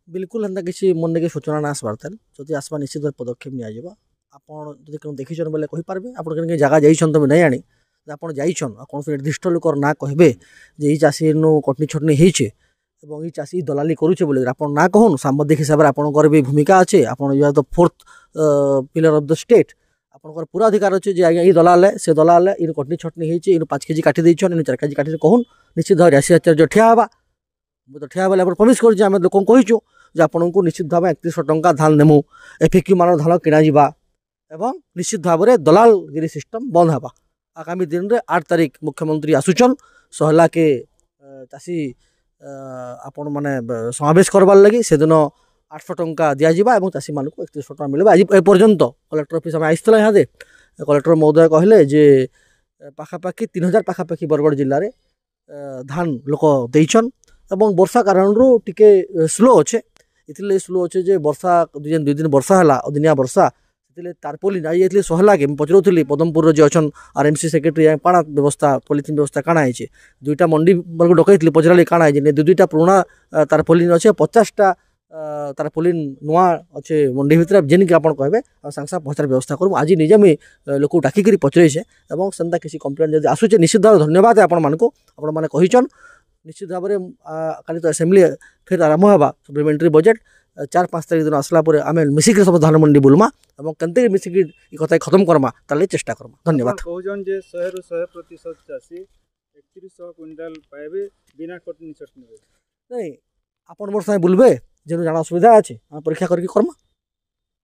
बिल्कुल एंता किसी मन के सूचना ना आसबार था जदि आसवा निश्चित भाव पदक्षेप निया आपड़ जब कौन देखीन बोले कहींपारे आप जगह जाइछन तुम नहीं आनी आपड़ जाइछन कौन निर्दिष्ट लोकर ना कहे जे चाषी कटनी छटनी होइछे এবং এই চাষী দলালি করুছে বলে আপনার না কহন সাংবাদিক হিসাবে আপনার भी भूमिका अच्छे আপনার you are the fourth pillar of the state आपंकर पूरा अधिकार अच्छे जे आज्ञा ये दलाल है से दलाल है इन कटनी छटनी होती इन 5 केजी काटी देछन इन 4 केजी काटी कहून निश्चित भाव राशि आचार्य ठिया हवा मुझे ठिया बेले प्रमिश कर लोक कहीचु जे आपन को निश्चित भाव 3100 टंका धान नेमु एफिक्यू मान धान किणा एवं निश्चित भाव में दलालगिरी सिस्टम बंद हवा आगामी दिन में 8 तारिख मुख्यमंत्री आसुचन सहला के चाषी आपण माने समावेश करवार लगी से दिन 800 टंका दिज्व और चाषी मान 3100 टंका मिले आज एपर्यंत कलेक्टर ऑफिस आम आसला यहाँ कलेक्टर महोदय कहले जे पाखापाखि 3000 पाखापाखि बरगढ़ जिले में धान लोक देछन एवं वर्षा कारण टिके स्लो अच्छे इतने स्लो अच्छे जे वर्षा 2 दिन वर्षा है अदिनिया वर्षा तारपोलिन आई जाइए सहला के पचरूली पदमपुर जो अच्छा आरएमसी सेक्रेटरी काଣା व्यवस्था पॉलिथिन व्यवस्था काଣା है 2टा मंडी बल्कि डकई पचराली काଣା है 2टा पुराना तारपोलिन अच्छे 50टा तारपोलिन नुआ अच्छे मंडी भितर जेन कि आप कहे सांगे सांगे पहुँचार व्यवस्था करूँ आज निजे मुझे लोक डाकिक पचरईचे और सेंता किसी कम्प्लेन जब आसूचे निश्चित भाव धन्यवाद आपण मानक आपने कहीचन निश्चित भाव में काली तो असेंबली फिर आरंभ होगा सप्लीमेंटारी बजेट 4-5 तारीख दिन आसला आम मिसिक सब धान मंडी बुलमा और केनते मिसिक कथा खत्म करमा ताले चेष्टा करमा धन्यवाद कहउजन जे 100% चाषी 3100 क्विंटाल पाइबे बिना कटनी छटनी नहीं आपण मोर साथे बुलबे जेनु जाना सुविधा अच्छे परीक्षा करके करमा।